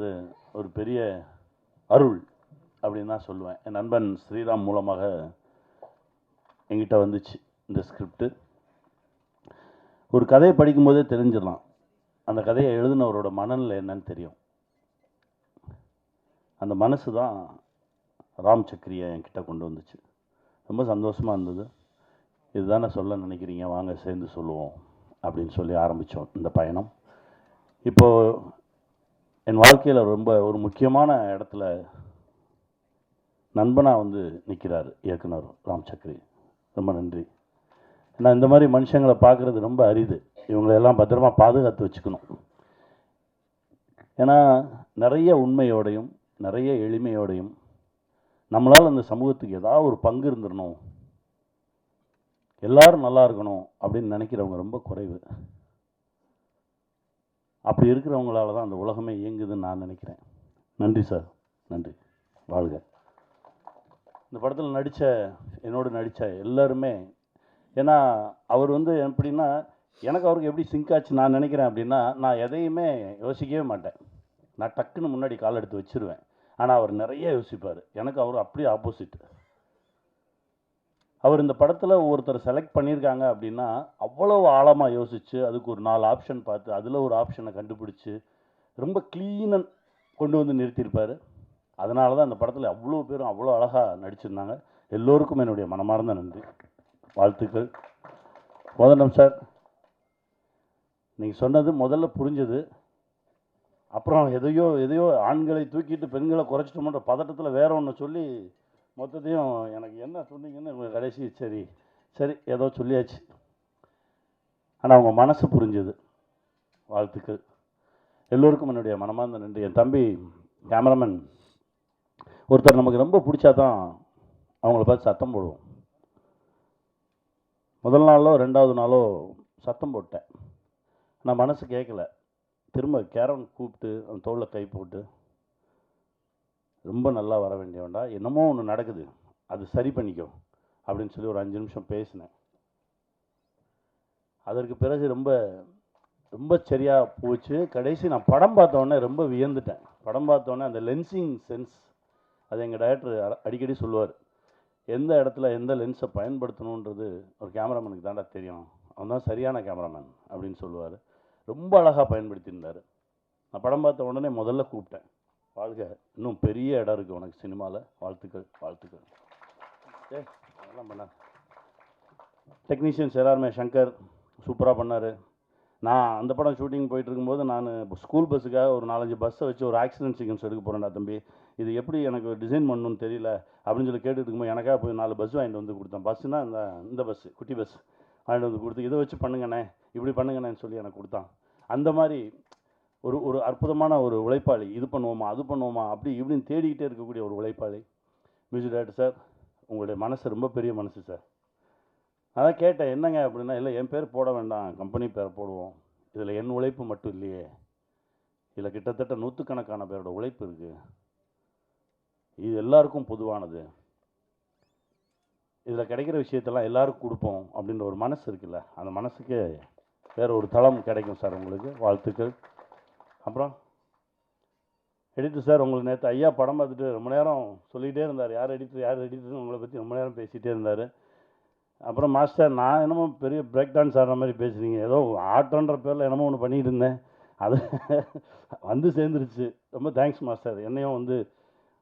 அப்படின்றது ஒரு பெரிய அருள் அப்படின்னு தான் சொல்லுவேன். என் நண்பன் ஸ்ரீராம் மூலமாக என்கிட்ட வந்துச்சு இந்த ஸ்கிரிப்டு. ஒரு கதையை படிக்கும்போதே தெரிஞ்சிடலாம் அந்த கதையை எழுதினவரோட மனநிலை என்னன்னு தெரியும். அந்த மனசு தான் ராம் சக்ரியை என்கிட்ட கொண்டு வந்துச்சு. ரொம்ப சந்தோஷமாக இருந்தது. இதுதானே சொல்ல நினைக்கிறீங்க, வாங்க சேர்ந்து சொல்லுவோம் அப்படின்னு சொல்லி ஆரம்பித்தோம் இந்த பயணம். இப்போது என் வாழ்க்கையில் ரொம்ப ஒரு முக்கியமான இடத்துல நண்பனாக வந்து நிற்கிறார் இயக்குனர் ராம் சக்ரி. ரொம்ப நன்றி. நான் இந்த மாதிரி மனுஷங்களை பார்க்குறது ரொம்ப அரிது. இவங்களெல்லாம் பத்திரமா பாதுகாத்து வச்சுக்கணும். ஏன்னா நிறைய உண்மையோடையும் நிறைய எளிமையோடையும் நம்மளால் அந்த சமூகத்துக்கு ஏதாவது ஒரு பங்கு இருந்துடணும், எல்லாரும் நல்லா இருக்கணும் அப்படின்னு நினைக்கிறவங்க ரொம்ப குறைவு. அப்படி இருக்கிறவங்களால தான் அந்த உலகமே இயங்குதுன்னு நான் நினைக்கிறேன். நன்றி சார், நன்றி, வாழ்க. இந்த படத்தில் என்னோடு நடித்த எல்லாருமே, ஏன்னா அவர் வந்து எப்படின்னா, எனக்கு அவருக்கு எப்படி சிங்க் ஆச்சு நான் நினைக்கிறேன் அப்படின்னா, நான் எதையுமே யோசிக்கவே மாட்டேன். நான் டக்குன்னு முன்னாடி கால் எடுத்து வச்சுருவேன். ஆனால் அவர் நிறைய யோசிப்பார். எனக்கு அவர் அப்படியே ஆப்போசிட். அவர் இந்த படத்தில் ஒருத்தர் செலக்ட் பண்ணியிருக்காங்க அப்படின்னா அவ்வளோ ஆழமாக யோசித்து அதுக்கு ஒரு 4 ஆப்ஷன் பார்த்து அதில் ஒரு ஆப்ஷனை கண்டுபிடிச்சி ரொம்ப க்ளீனாக கொண்டு வந்து நிறுத்தியிருப்பார். அதனால தான் அந்த படத்தில் அவ்வளோ பேரும் அவ்வளோ அழகாக நடிச்சிருந்தாங்க. எல்லோருக்கும் என்னுடைய மனமார்ந்த நன்றி, வாழ்த்துக்கள். கோதண்டம் சார், நீங்கள் சொன்னது முதல்ல புரிஞ்சது. அப்புறம் எதையோ ஆண்களை தூக்கிட்டு பெண்களை குறைச்சிட்டோம்ன்ற பதட்டத்தில் வேற ஒன்று சொல்லி மொத்தத்தையும் எனக்கு என்ன சொன்னீங்கன்னு கடைசி சரி ஏதோ சொல்லியாச்சு. ஆனால் அவங்க மனசு புரிஞ்சது. வாழ்த்துக்கள். எல்லோருக்கும் என்னுடைய மனமார்ந்த நன்றி. என் தம்பி கேமராமேன் ஒருத்தர் நமக்கு ரொம்ப பிடிச்சா தான் அவங்கள பார்த்து சத்தம் போடுவோம். முதல் நாளோ 2வது நாளோ சத்தம் போட்டேன். நான் மனசு கேட்கல. திரும்ப கேரவன் கூப்பிட்டு அந்த தோளில் கை போட்டு, ரொம்ப நல்லா வர வேண்டியவன்டா, என்னமோ ஒன்று நடக்குது, அது சரி பண்ணிக்கோ அப்படின்னு சொல்லி ஒரு 5 நிமிஷம் பேசினேன். அதற்கு பிறகு ரொம்ப ரொம்ப சரியாக போச்சு. கடைசி நான் படம் பார்த்தோன்னே ரொம்ப வியந்துட்டேன். படம் பார்த்தோன்னே அந்த லென்சிங் சென்ஸ், அது எங்கள் டைரக்டர் அடிக்கடி சொல்லுவார். எந்த இடத்துல எந்த லென்ஸை பயன்படுத்தணுன்றது ஒரு கேமராமேனுக்கு தாண்டா தெரியும், அவன் தான் சரியான கேமராமேன் அப்படின்னு சொல்லுவார். ரொம்ப அழகாக பயன்படுத்தியிருந்தார். நான் படம் பார்த்த உடனே முதல்ல கூப்பிட்டேன், வாழ்க, இன்னும் பெரிய இடம் இருக்குது உனக்கு சினிமாவில், வாழ்த்துக்கள் வாழ்த்துக்கள். அதெல்லாம் பண்ண டெக்னீஷியன்ஸ் எல்லாருமே, சங்கர் சூப்பராக பண்ணார். நான் அந்த படம் ஷூட்டிங் போயிட்டு இருக்கும்போது நான் ஸ்கூல் பஸ்ஸுக்காக ஒரு 4-5 பஸ்ஸை வச்சு ஒரு ஆக்சிடென்ட் சீக்வன்ஸ் எடுக்க போகிறேன்டா தம்பி, இது எப்படி எனக்கு டிசைன் பண்ணணும்னு தெரியல அப்படின்னு சொல்லி கேட்டுட்டு இருக்கும்போது எனக்காக போய் 4 பஸ் வாங்கிட்டு வந்து கொடுத்தேன். பஸ்ஸுனா இந்த பஸ்ஸு, குட்டி பஸ் வாங்கிட்டு வந்து கொடுத்து, இதை வச்சு பண்ணுங்கண்ணே, இப்படி பண்ணுங்கண்ணேன்னு சொல்லி எனக்கு கொடுத்தான். அந்த மாதிரி ஒரு அற்புதமான ஒரு உழைப்பாளி. இது பண்ணுவோமா அது பண்ணுவோமா அப்படி இப்படின்னு தேடிக்கிட்டே இருக்கக்கூடிய ஒரு உழைப்பாளி. மியூசிக் டைரக்டர் சார், உங்களுடைய மனசு ரொம்ப பெரிய மனசு சார். அதான் கேட்டேன், என்னங்க அப்படின்னா, இல்லை என் பேர் போட வேண்டாம், கம்பெனி பேர் போடுவோம், இதில் என் உழைப்பு மட்டும் இல்லையே, இதில் கிட்டத்தட்ட 100கணக்கான பேரோட உழைப்பு இருக்குது, இது எல்லாருக்கும் பொதுவானது, இதில் கிடைக்கிற விஷயத்தெல்லாம் எல்லாருக்கும் கொடுப்போம் அப்படின்ற ஒரு மனசு இருக்குல்ல, அந்த மனசுக்கு வேறு ஒரு தளம் கிடைக்கும் சார். உங்களுக்கு வாழ்த்துக்கள். அப்புறம் எடிட்டர் சார், உங்களுக்கு நேற்று ஐயா படம் பார்த்துட்டு ரொம்ப நேரம் சொல்லிகிட்டே இருந்தார், யார் எடிட்டர்னு உங்களை பற்றி ரொம்ப நேரம் பேசிகிட்டே இருந்தார். அப்புறம் மாஸ்டர், நான் என்னமோ பெரிய பிரேக் டான்ஸ் ஆடுற மாதிரி பேசுகிறீங்க, ஏதோ ஆட்டோன்ற பேரில் என்னமோ ஒன்று பண்ணிகிட்டு இருந்தேன், அது வந்து சேர்ந்துருச்சு. ரொம்ப தேங்க்ஸ் மாஸ்டர், என்னையும் வந்து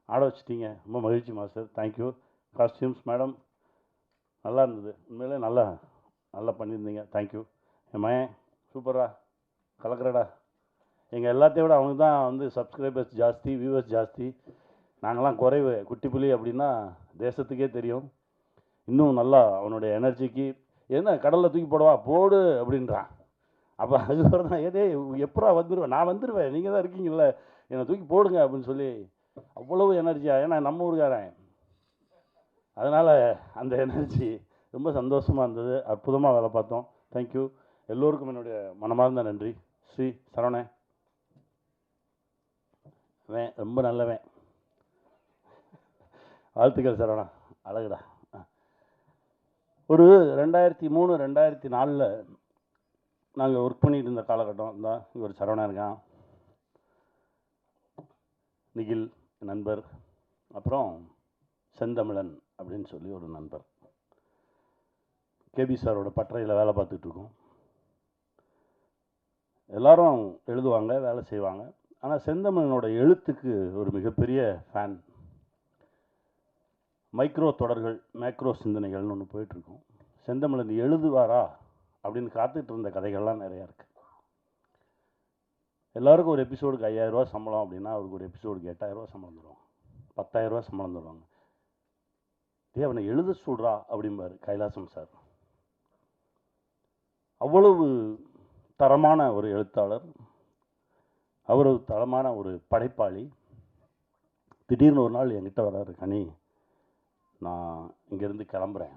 ஆட வச்சுட்டீங்க, ரொம்ப மகிழ்ச்சி மாஸ்டர், தேங்க்யூ. காஸ்டியூம்ஸ் மேடம் நல்லா இருந்தது, உண்மையிலே நல்லா பண்ணியிருந்தீங்க, தேங்க்யூ. என் மயன் சூப்பரா கலக்கிறடா. எங்கள் எல்லாத்தையும் விட அவனுக்கு தான் வந்து சப்ஸ்கிரைபர்ஸ் ஜாஸ்தி, வியூவர்ஸ் ஜாஸ்தி, நாங்களாம் குறைவு. குட்டி புலி அப்படின்னா தேசத்துக்கே தெரியும். இன்னும் நல்லா அவனுடைய எனர்ஜிக்கு, என்ன கடலில் தூக்கி போடவா போடு அப்படின்றான். அப்போ அதுக்கப்புறம் தான் ஏதே எப்படா வந்துடுவேன், நான் வந்துடுவேன், நீங்கள் தான் இருக்கீங்கல்ல, என்னை தூக்கி போடுங்க அப்படின்னு சொல்லி அவ்வளவு எனர்ஜியாக, ஏன்னா நம்ம ஊருக்காரன், அதனால் அந்த எனர்ஜி ரொம்ப சந்தோஷமாக இருந்தது. அற்புதமாக வேலை பார்த்தோம். தேங்க்யூ. எல்லோருக்கும் என்னுடைய மனமார்ந்த நன்றி. ஸ்ரீ சரவணன் ரொம்ப நல்லவன், வாழ்த்துக்கள் சரவணா, அழகுடா. ஒரு 2003 2004 நாங்கள் ஒர்க் பண்ணிட்டு இருந்த காலகட்டம் தான். இங்கே ஒரு சரவணா இருக்கான். நிகில் நண்பர், அப்புறம் செந்தமிழன் அப்படின்னு சொல்லி ஒரு நண்பர். கேபி சாரோட பட்டறையில் வேலை பார்த்துட்ருக்கோம். எல்லாரும் எழுதுவாங்க, வேலை செய்வாங்க. ஆனால் செந்தமிழனோட எழுத்துக்கு ஒரு மிகப்பெரிய ஃபேன். மைக்ரோ தொடர்கள், மேக்ரோ சிந்தனைகள்னு ஒன்று போயிட்டுருக்கோம். செந்தமிழன் எழுதுவாரா அப்படின்னு காத்துட்டு இருந்த கதைகள்லாம் நிறையா இருக்குது. எல்லாருக்கும் ஒரு எபிசோடுக்கு 5000 ரூபா சம்பளம் அப்படின்னா அவருக்கு ஒரு எபிசோடுக்கு 8000 ரூபா சம்பளம் தருவாங்க, 10,000 ரூபா சம்பளம் தருவாங்க. அவனை எழுத சொல்கிறா அப்படிம்பார் கைலாசம் சார். அவ்வளவு தரமான ஒரு எழுத்தாளர், அவ்வளவு தரமான ஒரு படைப்பாளி. திடீர்னு ஒரு நாள் என்கிட்ட வர்றாரு, கனி நான் இங்கேருந்து கிளம்புறேன்.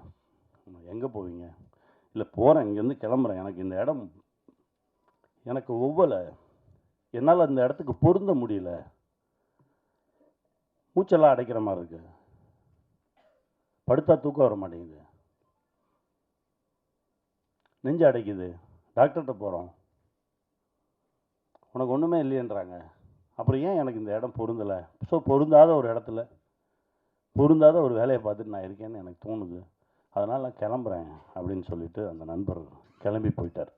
எங்கே போவீங்க? இல்லை போகிறேன், இங்கேருந்து கிளம்புறேன், எனக்கு இந்த இடம் எனக்கு ஒவ்வொரு என்னால் அந்த இடத்துக்கு பொருந்த முடியல, மூச்செல்லாம் அடைக்கிற மாதிரி இருக்கு, படுத்தா தூக்கம் வர மாட்டேங்குது, நெஞ்சு அடைக்குது, டாக்டர்கிட்ட போகிறோம், உனக்கு ஒன்றுமே இல்லையன்றாங்க. அப்புறம் ஏன் எனக்கு இந்த இடம் பொருந்தலை? ஸோ பொருந்தாத ஒரு இடத்துல பொருந்தாத ஒரு வேலையை பார்த்துட்டு நான் இருக்கேன்னு எனக்கு தோணுது, அதனால் நான் கிளம்புறேன் அப்படின்னு சொல்லிட்டு அந்த நண்பர் கிளம்பி போயிட்டார்.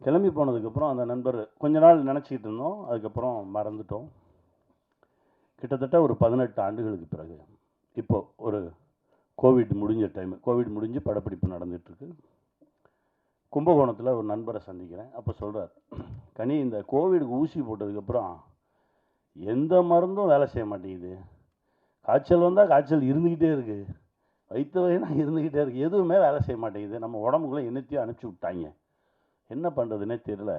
கிளம்பி போனதுக்கப்புறம் அந்த நண்பர் கொஞ்ச நாள் நினச்சிக்கிட்டு இருந்தோம், அதுக்கப்புறம் மறந்துட்டோம். கிட்டத்தட்ட ஒரு 18 ஆண்டுகளுக்கு பிறகு இப்போ ஒரு கோவிட் முடிஞ்ச டைம், கோவிட் முடிஞ்சு படப்பிடிப்பு நடந்துகிட்ருக்கு. கும்பகோணத்தில் ஒரு நண்பரை சந்திக்கிறேன். அப்போ சொல்கிறார், கனி இந்த கோவிடுக்கு ஊசி போட்டதுக்கப்புறம் எந்த மருந்தும் வேலை செய்ய மாட்டேங்குது, காய்ச்சல் வந்தால் காய்ச்சல் இருந்துக்கிட்டே இருக்குது, வயிற்று வலினா இருந்துக்கிட்டே இருக்குது, எதுவுமே வேலை செய்ய மாட்டேங்குது, நம்ம உடம்புக்குள்ளே என்னத்தையும் அனுப்பிச்சி விட்டாங்க, என்ன பண்ணுறதுனே தெரியல,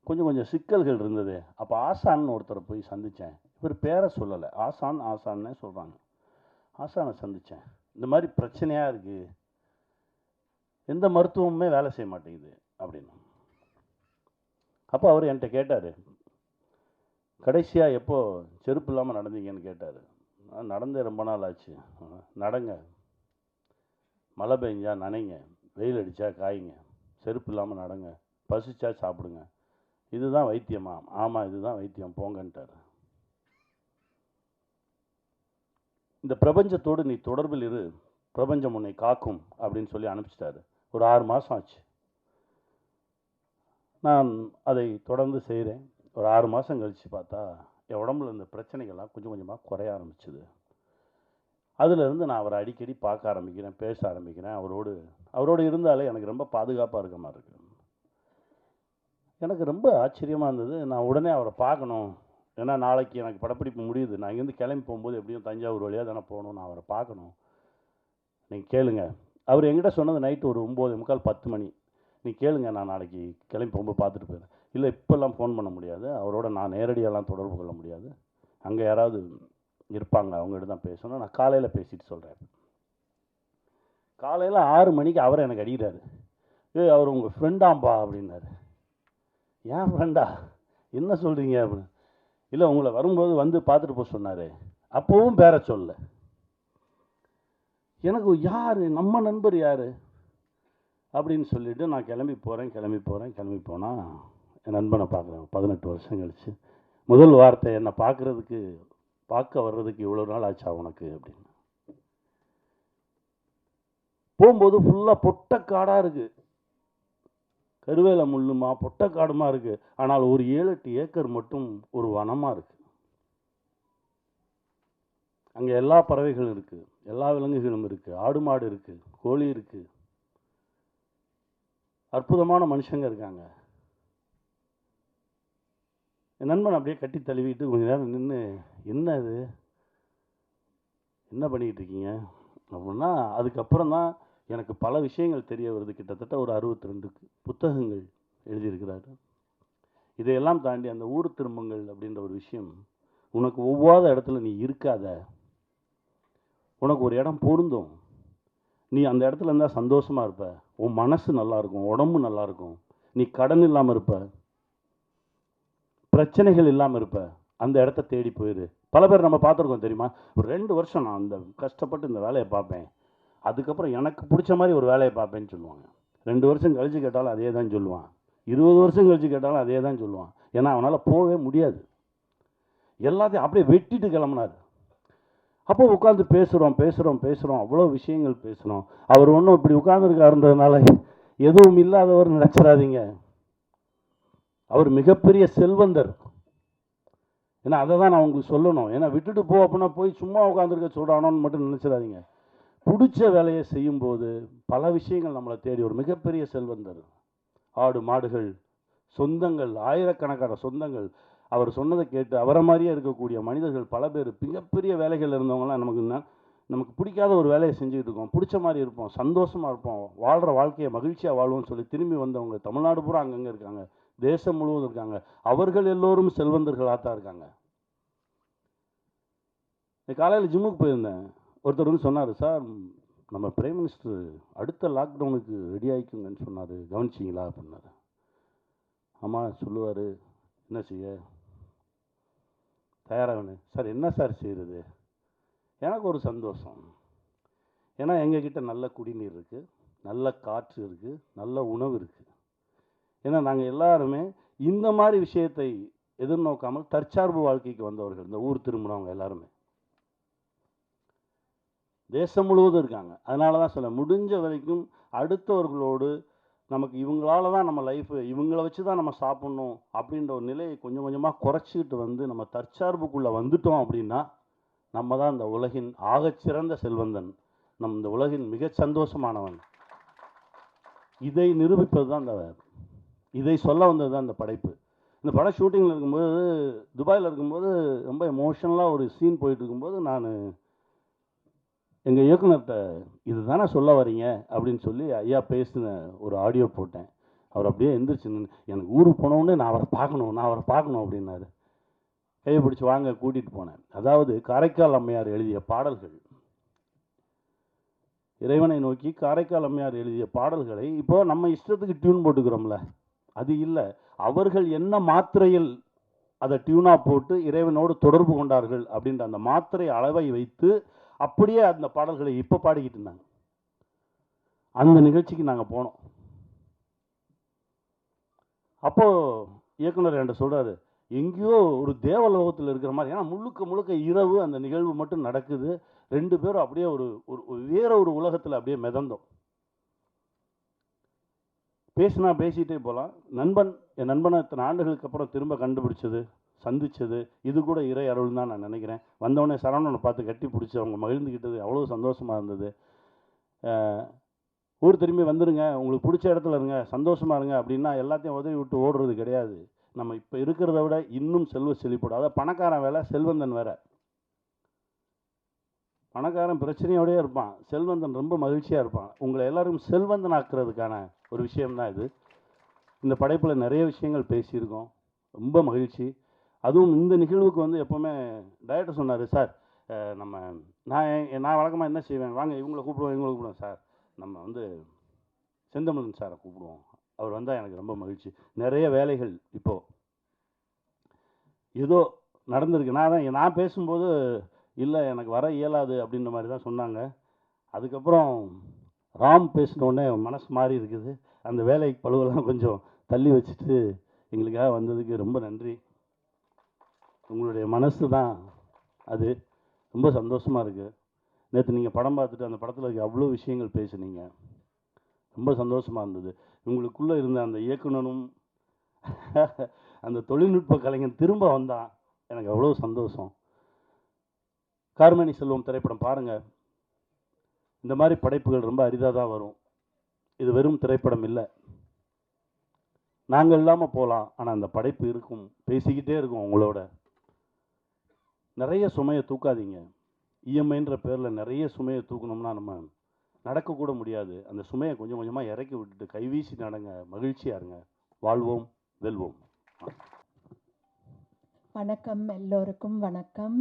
கொஞ்சம் கொஞ்சம் சிக்கல்கள் இருந்தது. அப்போ ஆசான்னு ஒருத்தரை போய் சந்தித்தேன், இவர் பேரை சொல்லலை, ஆசான்னே சொல்கிறாங்க. ஆசானை சந்தித்தேன், இந்த மாதிரி பிரச்சனையாக இருக்குது, எந்த மருத்துவமுமே வேலை செய்ய மாட்டேங்குது அப்படின்னு. அப்போ அவர் என்கிட்ட கேட்டார், கடைசியாக எப்போ செருப்பு இல்லாமல் நடந்தீங்கன்னு கேட்டார். நடந்தே ரொம்ப நாள் ஆச்சு. நடங்க, மழை பெஞ்சா நனைங்க, வெயில் அடித்தா காய்ங்க, செருப்பு இல்லாமல் நடங்க, பசிச்சா சாப்பிடுங்க, இதுதான் வைத்தியமா? ஆமாம், இதுதான் வைத்தியம், போங்கன்ட்டார். இந்த பிரபஞ்சத்தோடு நீ தொடர்பில் இரு, பிரபஞ்சம் உன்னை காக்கும் அப்படின்னு சொல்லி அனுப்பிச்சிட்டாரு. ஒரு 6 மாதம் ஆச்சு. நான் அதை தொடர்ந்து செய்கிறேன். ஒரு 6 மாதம் கழித்து பார்த்தா என் உடம்புல இந்த பிரச்சனைகள்லாம் கொஞ்சம் கொஞ்சமாக குறைய ஆரம்பிச்சுது. அதிலிருந்து நான் அவரை அடிக்கடி பார்க்க ஆரம்பிக்கிறேன், பேச ஆரம்பிக்கிறேன். அவரோடு இருந்தாலே எனக்கு ரொம்ப பாதுகாப்பாக இருக்க மாதிரி இருக்குது. எனக்கு ரொம்ப ஆச்சரியமாக இருந்தது. நான் உடனே அவரை பார்க்கணும், ஏன்னா நாளைக்கு எனக்கு படப்பிடிப்பு முடியுது, நான் இங்கேருந்து கிளம்பி போகும்போது எப்படியும் தஞ்சாவூர் வழியாக தானே போகணும், நான் அவரை பார்க்கணும். நீங்கள் கேளுங்க, அவர் என்கிட்ட சொன்னது நைட்டு ஒரு 9:45 10 மணி. நீ கேளுங்க, நான் நாளைக்கு கிளம்பி போகும்போது பார்த்துட்டு போயிடுறேன். இல்லை இப்போல்லாம் ஃபோன் பண்ண முடியாது, அவரோட நான் நேரடியாலாம் தொடர்பு கொள்ள முடியாது, அங்கே யாராவது இருப்பாங்க, அவங்ககிட்ட தான் பேசணும், நான் காலையில் பேசிட்டு சொல்கிறேன். காலையில் 6 மணிக்கு அவரை எனக்கு அடிக்கிறாரு, அவர் உங்கள் ஃப்ரெண்டாம்பா அப்படின்னாரு. ஏன் ஃப்ரெண்டா, என்ன சொல்கிறீங்க அப்படின்னு. இல்லை உங்களை வரும்போது வந்து பார்த்துட்டு போக சொன்னார், அப்போவும் பேரை சொல்ல. எனக்கு யார் நம்ம நண்பர் யார் அப்படின்னு சொல்லிவிட்டு நான் கிளம்பி போனால் என் நண்பனை பார்க்குறேன். 18 வருஷம் கழிச்சு முதல் வார்த்தை, என்னை பார்க்க வர்றதுக்கு இவ்வளோ நாள் ஆச்சா உனக்கு அப்படின்னு. போகும்போது ஃபுல்லாக பொட்டக்காடாக இருக்குது, கருவேல முள்ளுமா பொட்டக்காடுமா இருக்குது. ஆனால் ஒரு 7-8 ஏக்கர் மட்டும் ஒரு வனமாக இருக்குது. அங்கே எல்லா பறவைகளும் இருக்குது, எல்லா விலங்குகளும் இருக்குது, ஆடு மாடு இருக்குது, கோழி இருக்குது, அற்புதமான மனுஷங்க இருக்காங்க. என் நண்பன் அப்படியே கட்டி தழுவிட்டு கொஞ்ச நேரம் நின்று, என்ன இது, என்ன பண்ணிக்கிட்டு இருக்கீங்க அப்படின்னா, அதுக்கப்புறம் தான் எனக்கு பல விஷயங்கள் தெரிய வருது. கிட்டத்தட்ட ஒரு 62 புத்தகங்கள் எழுதியிருக்கிறாரு. இதையெல்லாம் தாண்டி அந்த ஊர் திரும்பங்கள் அப்படின்ற ஒரு விஷயம், உனக்கு ஒவ்வாத இடத்துல நீ இருக்காத, உனக்கு ஒரு இடம் பொருந்தும், நீ அந்த இடத்துல இருந்தால் சந்தோஷமாக இருப்ப, உன் மனசு நல்லாயிருக்கும், உடம்பு நல்லாயிருக்கும், நீ கடன் இல்லாமல் இருப்ப, பிரச்சனைகள் இல்லாமல் இருப்ப, அந்த இடத்த தேடி போயிரு. பல பேர் நம்ம பார்த்துருக்கோம் தெரியுமா, ஒரு 2 வருஷம் நான் அந்த கஷ்டப்பட்டு இந்த வேலையை பார்ப்பேன், அதுக்கப்புறம் எனக்கு பிடிச்ச மாதிரி ஒரு வேலையை பார்ப்பேன்னு சொல்லுவாங்க. 2 வருஷம் கழித்து கேட்டாலும் அதே தான் சொல்லுவான், 20 வருஷம் கழித்து கேட்டாலும் அதே தான் சொல்லுவான். ஏன்னா அவனால் போகவே முடியாது. எல்லாத்தையும் அப்படியே வெட்டிட்டு கிளம்புனார். அப்போ உட்காந்து பேசுகிறோம், அவ்வளோ விஷயங்கள் பேசுகிறோம். அவர் ஒன்றும் இப்படி உட்கார்ந்துருக்காருன்றதுனால எதுவும் இல்லாதவர் நினச்சிடாதீங்க. அவர் மிகப்பெரிய செல்வந்தர். ஏன்னா அதை தான் நான் உங்களுக்கு சொல்லணும். ஏன்னா விட்டுட்டு போ அப்படின்னா போய் சும்மா உட்காந்துருக்க சொல்கிறானோன்னு மட்டும் நினச்சிடாதீங்க. பிடிச்ச வேலையை செய்யும்போது பல விஷயங்கள் நம்மளை தேடி ஒரு மிகப்பெரிய செல்வந்தர். ஆடு மாடுகள், சொந்தங்கள், ஆயிரக்கணக்கான சொந்தங்கள். அவர் சொன்னதை கேட்டு அவரை மாதிரியே இருக்கக்கூடிய மனிதர்கள் பல பேர், மிகப்பெரிய வேலைகள் இருந்தவங்களாம் நமக்கு பிடிக்காத ஒரு வேலையை செஞ்சுக்கிட்டு இருக்கோம், பிடிச்ச மாதிரி இருப்போம், சந்தோஷமாக இருப்போம், வாழ்கிற வாழ்க்கையை மகிழ்ச்சியாக வாழ்வோம்னு சொல்லி திரும்பி வந்தவங்க தமிழ்நாடு பூரா அங்கங்கே இருக்காங்க, தேசம் முழுவதும் இருக்காங்க. அவர்கள் எல்லோரும் செல்வந்தர்களாக தான் இருக்காங்க. காலையில் ஜிம்முக்கு போயிருந்தேன். ஒருத்தர் வந்து சொன்னார், சார் நம்ம பிரைம் மினிஸ்டர் அடுத்த லாக்டவுனுக்கு ரெடி ஆகிக்குங்கன்னு சொன்னார், கவனிச்சிங்களா அப்படின்னாரு. ஆமாம் சொல்லுவார், என்ன செய்ய தயாராகணும் சார். என்ன சார் செய்கிறது? எனக்கு ஒரு சந்தோஷம். ஏன்னா எங்ககிட்ட நல்ல குடிநீர் இருக்குது, நல்ல காற்று இருக்குது, நல்ல உணவு இருக்குது. ஏன்னா நாங்கள் எல்லாருமே இந்த மாதிரி விஷயத்தை எதிர்நோக்காமல் தற்சார்பு வாழ்க்கைக்கு வந்தவர்கள். இந்த ஊர் திரும்பினவங்க எல்லாருமே தேசம் முழுவதும் இருக்காங்க. அதனால தான் சொல்ல முடிஞ்ச வரைக்கும் அடுத்தவர்களோடு நமக்கு இவங்களால தான் நம்ம லைஃபு, இவங்கள வச்சு தான் நம்ம சாப்பிட்ணும் அப்படின்ற ஒரு நிலையை கொஞ்சம் கொஞ்சமாக குறைச்சிக்கிட்டு வந்து நம்ம தற்சார்புக்குள்ளே வந்துட்டோம் அப்படின்னா நம்ம தான் இந்த உலகின் ஆகச்சிறந்த செல்வந்தன், இந்த உலகின் மிக சந்தோஷமானவன். இதை நிரூபிப்பது தான் இதை சொல்ல வந்தது தான் இந்த படைப்பு. இந்த படம் ஷூட்டிங்கில் இருக்கும்போது, துபாயில் இருக்கும்போது ரொம்ப எமோஷனலாக ஒரு சீன் போயிட்டு இருக்கும்போது நான் எங்கள் இயக்குனர்கிட்ட இது தானே சொல்ல வரீங்க அப்படின்னு சொல்லி ஐயா பேசின ஒரு ஆடியோ போட்டேன். அவர் அப்படியே எந்திரிச்சு எனக்கு ஊருக்கு போனோடனே நான் அவரை பார்க்கணும் அப்படின்னாரு. கையை பிடிச்சி வாங்க கூட்டிகிட்டு போனேன். அதாவது காரைக்கால் அம்மையார் எழுதிய பாடல்கள், இறைவனை நோக்கி காரைக்கால் அம்மையார் எழுதிய பாடல்களை இப்போ நம்ம இஷ்டத்துக்கு டியூன் போட்டுக்கிறோம்ல, அது இல்லை. அவர்கள் என்ன மாத்திரையில் அதை டியூனாக போட்டு இறைவனோடு தொடர்பு கொண்டார்கள் அப்படின்ற அந்த மாத்திரை அளவை வைத்து அப்படியே அந்த பாடல்களை இப்போ பாடிக்கிட்டு இருந்தாங்க. அந்த நிகழ்ச்சிக்கு நாங்கள் போனோம். அப்போது இயக்குனர் என்கிட்ட சொல்கிறாரு, எங்கேயோ ஒரு தேவலோகத்தில் இருக்கிற மாதிரி. ஏன்னா முழுக்க முழுக்க இரவு அந்த நிகழ்வு மட்டும் நடக்குது. 2 பேரும் அப்படியே ஒரு வேற ஒரு உலகத்தில் அப்படியே மிதந்தோம். பேசிட்டே போகலாம். என் நண்பனை இத்தனை ஆண்டுகளுக்கு அப்புறம் திரும்ப கண்டுபிடிச்சது, சந்தித்தது, இது கூட இறை அருள் தான் நான் நினைக்கிறேன். வந்தவொடனே சரவணனை பார்த்து கட்டி பிடிச்சி அவங்க மகிழ்ந்துக்கிட்டது அவ்வளோ சந்தோஷமாக இருந்தது. ஊர் திரும்பி வந்துடுங்க, உங்களுக்கு பிடிச்ச இடத்துல இருங்க, சந்தோஷமாக இருங்க அப்படின்னா எல்லாத்தையும் உதவி விட்டு ஓடுறது கிடையாது. நம்ம இப்போ இருக்கிறத விட இன்னும் செல்வ செழிப்போடு, அதாவது பணக்காரன் வேலை, செல்வந்தன் வேற. பணக்காரன் பிரச்சனையோடயே இருப்பான், செல்வந்தன் ரொம்ப மகிழ்ச்சியாக இருப்பான். உங்களை எல்லாரும் செல்வந்தன் ஆக்குறதுக்கான ஒரு விஷயம்தான் இது. இந்த படைப்பில் நிறைய விஷயங்கள் பேசியிருக்கோம், ரொம்ப மகிழ்ச்சி. அதுவும் இந்த நிகழ்வுக்கு வந்து எப்போவுமே டைரக்டர் சொன்னார், சார் நம்ம நான் வழக்கமாக என்ன செய்வேன், வாங்க இவங்களை கூப்பிடுவோம் சார், நம்ம வந்து செந்தமிழன் சாரை கூப்பிடுவோம், அவர் வந்தால் எனக்கு ரொம்ப மகிழ்ச்சி. நிறைய வேலைகள் இப்போது ஏதோ நடந்திருக்கு. நான் பேசும்போது இல்லை எனக்கு வர இயலாது அப்படின்ற மாதிரி தான் சொன்னாங்க. அதுக்கப்புறம் ராம் பேசினோடனே மனசு மாறி இருக்குது. அந்த வேலை பழுவெல்லாம் கொஞ்சம் தள்ளி வச்சுட்டு எங்களுக்காக வந்ததுக்கு ரொம்ப நன்றி. உங்களுடைய மனசு தான் அது, ரொம்ப சந்தோஷமாக இருக்குது. நேற்று நீங்கள் படம் பார்த்துட்டு அந்த படத்தில் இருக்க அவ்வளோ விஷயங்கள் பேசுனீங்க, ரொம்ப சந்தோஷமாக இருந்தது. உங்களுக்குள்ளே இருந்த அந்த இயக்குனரும் அந்த தொழில்நுட்ப கலைஞன் திரும்ப வந்தான், எனக்கு அவ்வளோ சந்தோஷம். கார்மேனி செல்வம் திரைப்படம் பாருங்கள். இந்த மாதிரி படைப்புகள் ரொம்ப அரிதாக தான் வரும். இது வெறும் திரைப்படம் இல்லை, நாங்கள் இல்லாமல் போகலாம், ஆனால் அந்த படைப்பு இருக்கும், பேசிக்கிட்டே இருக்கும் உங்களோட. நிறைய சுமையை தூக்காதீங்க. இஎம்ஐன்ற பேரில் நிறைய சுமையை தூக்கணும்னா நம்ம நடக்கக்கூட முடியாது. அந்த சுமையை கொஞ்சம் கொஞ்சமாக இறக்கி விட்டுட்டு கைவீசி நடங்க, மகிழ்ச்சியாக இருங்க. வாழ்வோம், வெல்வோம். வணக்கம், எல்லோருக்கும் வணக்கம்.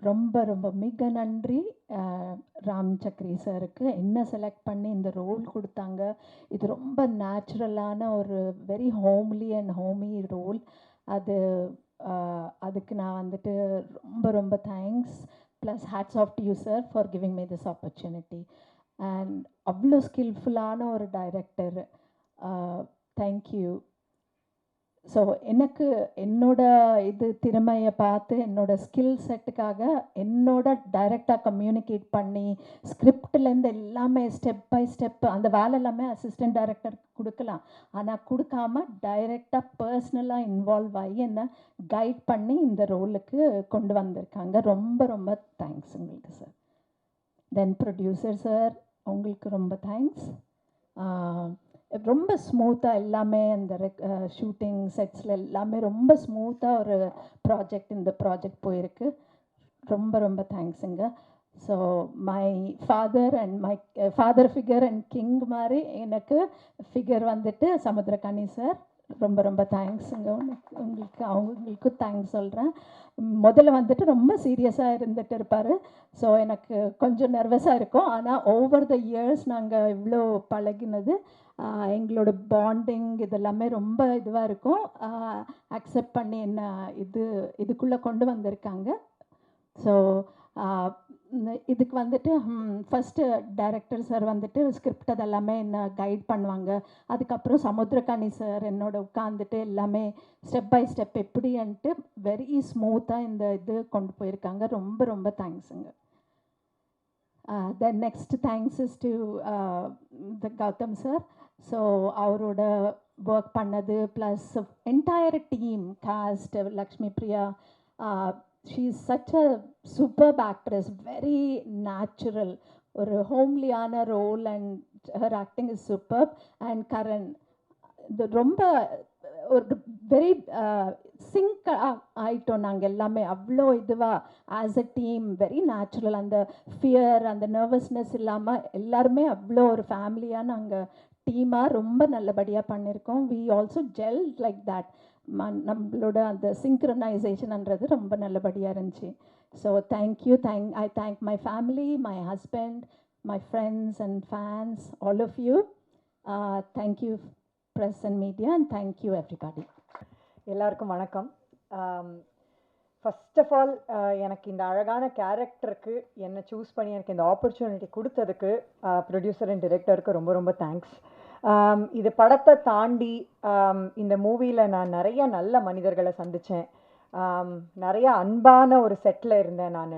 ரொம்ப ரொம்ப மிக நன்றி ராம் சக்ரி சாருக்கு, என்ன செலக்ட் பண்ணி இந்த ரோல் கொடுத்தாங்க. இது ரொம்ப நேச்சுரலான ஒரு very homely and homie role. அதுக்கு நான் வந்துட்டு ரொம்ப ரொம்ப thanks. Plus hats off to you sir for giving me this opportunity. And அவ்வளோ ஸ்கில்ஃபுல்லான ஒரு டைரக்டர். தேங்க்யூ. ஸோ எனக்கு என்னோட இது திறமையை பார்த்து என்னோட ஸ்கில் செட்டுக்காக என்னோட டைரெக்டாக கம்யூனிகேட் பண்ணி ஸ்கிரிப்ட்லேருந்து எல்லாமே ஸ்டெப் பை ஸ்டெப் அந்த வேலை எல்லாமே அசிஸ்டன்ட் டைரக்டர் கொடுக்கலாம், ஆனால் கொடுக்காம டைரெக்டாக பர்சனலாக இன்வால்வ் ஆகி என்னை கைட் பண்ணி இந்த ரோலுக்கு கொண்டு வந்திருக்காங்க. ரொம்ப ரொம்ப தேங்க்ஸ் உங்களுக்கு சார். தென் ப்ரொடியூசர் சார், உங்களுக்கு ரொம்ப தேங்க்ஸ். ரொம்ப ஸ்மூத்தாக எல்லாமே அந்த ஷூட்டிங் செட்ஸில் எல்லாமே ரொம்ப ஸ்மூத்தாக ஒரு இந்த ப்ராஜெக்ட் போயிருக்கு. ரொம்ப ரொம்ப தேங்க்ஸுங்க. So my father figure and king மாதிரி எனக்கு ஃபிகர் வந்துட்டு சமுத்திரக்கனி சார். ரொம்ப ரொம்ப தேங்க்ஸுங்க. அவங்களுக்கு தேங்க்ஸ் சொல்கிறேன். முதல்ல வந்துட்டு ரொம்ப சீரியஸாக இருந்துட்டு இருப்பார். ஸோ எனக்கு கொஞ்சம் நர்வஸாக இருக்கும். ஆனால் ஓவர் த இயர்ஸ் நாங்கள் இவ்வளோ பழகினது, எங்களோட பாண்டிங் இதெல்லாமே ரொம்ப இதுவாக இருக்கும். அக்செப்ட் பண்ணி என்ன இதுக்குள்ளே கொண்டு வந்திருக்காங்க. ஸோ இதுக்கு வந்துட்டு ஃபஸ்ட்டு டைரக்டர் சார் வந்துட்டு ஸ்கிரிப்ட் அதெல்லாமே என்ன கைட் பண்ணுவாங்க. அதுக்கப்புறம் சமுத்திரக்கனி சார் என்னோட உட்காந்துட்டு எல்லாமே ஸ்டெப் பை ஸ்டெப் எப்படின்ட்டு வெரி ஸ்மூத்தாக இந்த இது கொண்டு போயிருக்காங்க. ரொம்ப ரொம்ப தேங்க்ஸுங்க. Then next thanks is to the Gautham sir. So அவரோட ஒர்க் பண்ணது plus entire team cast, Lakshmi Priya, she is such a superb actress, very natural, ஒரு ஹோம்லியான role and her acting is superb. and Karan, இது ரொம்ப ஒரு வெரி சிங்க் ஆயிட்டோம் நாங்கள் எல்லாமே அவ்வளோ இதுவாக as a team, very natural. அந்த ஃபியர் அந்த நர்வஸ்னஸ் இல்லாமல் எல்லாருமே அவ்வளோ ஒரு ஃபேமிலியாக நாங்கள் டீமாக ரொம்ப நல்லபடியாக பண்ணியிருக்கோம். We also gel like that. நம்மளோட அந்த சிங்க்ரனைசேஷன்ன்றது ரொம்ப நல்லபடியாக இருந்துச்சு. So thank you. I thank my family, my husband, my friends and fans, all of you. Thank you press and media, and thank you everybody. எல்லாருக்கும் வணக்கம். ஃபர்ஸ்ட் ஆஃப் ஆல் எனக்கு இந்த அழகான கேரக்டருக்கு என்னை சூஸ் பண்ணி எனக்கு இந்த ஆப்பர்ச்சுனிட்டி கொடுத்ததுக்கு ப்ரொடியூசர் அண்ட் டிரெக்டருக்கு ரொம்ப ரொம்ப தேங்க்ஸ். இது படத்தை தாண்டி இந்த மூவியில் நான் நிறைய நல்ல மனிதர்களை சந்தித்தேன். நிறைய அன்பான ஒரு செட்டில் இருந்தேன். நான்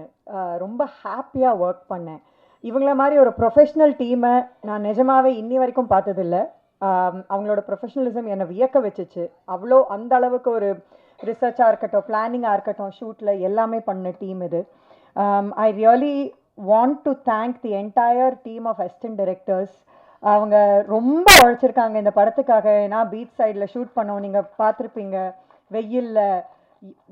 ரொம்ப ஹாப்பியாக ஒர்க் பண்ணேன். இவங்கள மாதிரி ஒரு ப்ரொஃபஷ்னல் டீமை நான் நிஜமாகவே இன்னி வரைக்கும் பார்த்ததில்லை. அவங்களோட ப்ரொஃபஷ்னலிசம் என்னை வியக்க வச்சுச்சு. அவ்வளோ அந்த அளவுக்கு ஒரு ரிசர்ச்சாக இருக்கட்டும், பிளானிங்காக இருக்கட்டும், ஷூட்டில் எல்லாமே பண்ண டீம் இது. I really want to thank the entire team of assistant directors. அவங்க ரொம்ப உழைச்சிருக்காங்க இந்த படத்துக்காக. ஏன்னா பீச் சைடில் ஷூட் பண்ணோம், நீங்கள் பார்த்துருப்பீங்க. வெயிலில்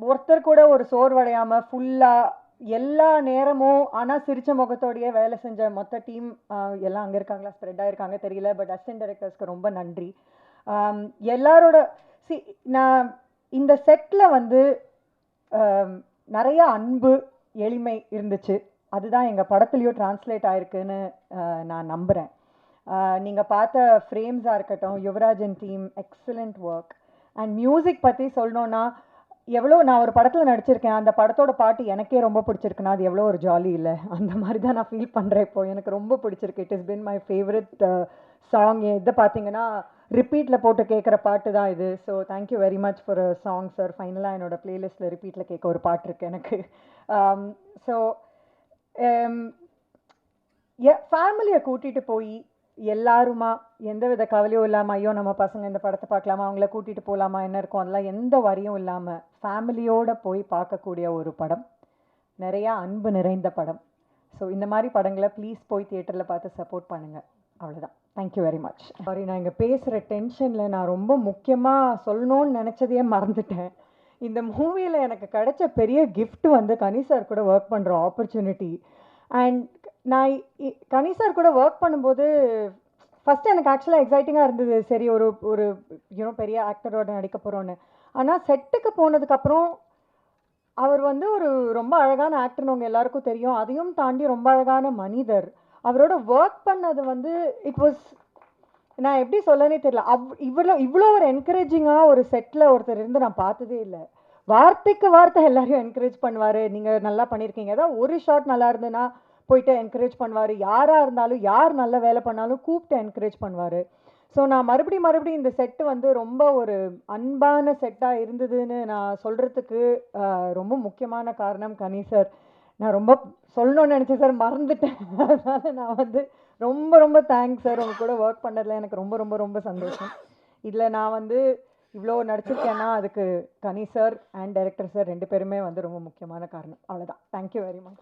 ஒருத்தர் கூட ஒரு சோர்வடையாமல் ஃபுல்லாக எல்லா நேரமும் ஆனால் சிரிச்ச முகத்தோடையே வேலை செஞ்ச மொத்த டீம் எல்லாம் அங்கே இருக்காங்களா, ஸ்ப்ரெட் ஆகிருக்காங்க தெரியல. பட் அசிஸ்டன்ட் டைரக்டர்ஸ்க்கு ரொம்ப நன்றி. எல்லாரோட நான் இந்த செட்டில் வந்து நிறைய அன்பு, எளிமை இருந்துச்சு. அதுதான் எங்கள் படத்துலேயும் டிரான்ஸ்லேட் ஆகிருக்குன்னு நான் நம்புகிறேன். நீங்கள் பார்த்த ஃப்ரேம்ஸாக இருக்கட்டும், Yuvarajan team excellent work. And music பற்றி சொல்லணுன்னா, எவ்வளோ நான் ஒரு படத்தில் நடிச்சிருக்கேன், அந்த படத்தோட பாட்டு எனக்கே ரொம்ப பிடிச்சிருக்குன்னா அது எவ்வளோ ஒரு ஜாலி இல்லை? அந்த மாதிரி தான் நான் ஃபீல் பண்ணுறேன். இப்போது எனக்கு ரொம்ப பிடிச்சிருக்கு. It is been my favourite song. இதை பார்த்தீங்கன்னா ரிப்பீட்டில் போட்டு கேட்குற பாட்டு தான் இது. So thank you very much for a song sir. ஃபைனலாக என்னோடய ப்ளேலிஸ்ட்டில் ரிப்பீட்டில் கேட்க ஒரு பாட்டு இருக்குது எனக்கு. ஸோ ஃபேமிலியை கூட்டிகிட்டு போய் எல்லாருமா எந்தவித கவலையும் இல்லாமல், ஐயோ நம்ம பசங்க இந்த படத்தை பார்க்கலாமா, அவங்கள கூட்டிகிட்டு போகலாமா, என்ன இருக்கும், அதெல்லாம் எந்த வரியும் இல்லாமல் ஃபேமிலியோடு போய் பார்க்கக்கூடிய ஒரு படம், நிறையா அன்பு நிறைந்த படம். ஸோ இந்த மாதிரி படங்களை ப்ளீஸ் போய் தியேட்டரில் பார்த்து சப்போர்ட் பண்ணுங்கள். அவ்வளோதான். Thank you very much. சாரி, நான் இங்கே பேசுகிற டென்ஷனில் நான் ரொம்ப முக்கியமாக சொல்லணும்னு நினச்சதையே மறந்துட்டேன். இந்த மூவியில் எனக்கு கிடைச்ச பெரிய கிஃப்ட் வந்து கனி சார் கூட ஒர்க் பண்ணுற ஆப்பர்ச்சுனிட்டி. அண்ட் நான் கனி சார் கூட ஒர்க் பண்ணும்போது ஃபஸ்ட்டு எனக்கு ஆக்சுவலாக எக்ஸைட்டிங்காக இருந்தது. சரி, ஒரு பெரிய ஆக்டரோட நடிக்க போகிறோன்னு. ஆனால் செட்டுக்கு போனதுக்கப்புறம் அவர் வந்து ஒரு ரொம்ப அழகான ஆக்டர்னு உங்கள் எல்லாருக்கும் தெரியும். அதையும் தாண்டி ரொம்ப அழகான மனிதர். அவரோட ஒர்க் பண்ணது வந்து இட் வாஸ், நான் எப்படி சொல்லனே தெரியல. இவ்வளோ ஒரு என்கரேஜிங்காக ஒரு செட்டில் ஒருத்தர் இருந்து நான் பார்த்ததே இல்லை. வார்த்தைக்கு வார்த்தை எல்லாரையும் என்கரேஜ் பண்ணுவார். நீங்கள் நல்லா பண்ணியிருக்கீங்க, ஏதாவது ஒரு ஷாட் நல்லா இருந்ததுன்னா போயிட்டு என்கரேஜ் பண்ணுவார். யாராக இருந்தாலும், யார் நல்ல வேலை பண்ணாலும் கூப்பிட்டு என்கரேஜ் பண்ணுவார். ஸோ நான் மறுபடியும் இந்த செட்டு வந்து ரொம்ப ஒரு அன்பான செட்டாக இருந்ததுன்னு நான் சொல்கிறதுக்கு ரொம்ப முக்கியமான காரணம் கனி சார். நான் ரொம்ப சொல்லணும்னு நினச்சேன் சார், மறந்துட்டேன். அதனால் நான் வந்து ரொம்ப ரொம்ப தேங்க்ஸ் சார். உங்கள் கூட ஒர்க் பண்ணதில் எனக்கு ரொம்ப ரொம்ப ரொம்ப சந்தோஷம். இதில் நான் வந்து இவ்வளோ நடிச்சிருக்கேன்னா அதுக்கு கனி சார் அண்ட் டைரக்டர் சார் 2 பேருமே வந்து ரொம்ப முக்கியமான காரணம். அவ்வளோதான். Thank you very much.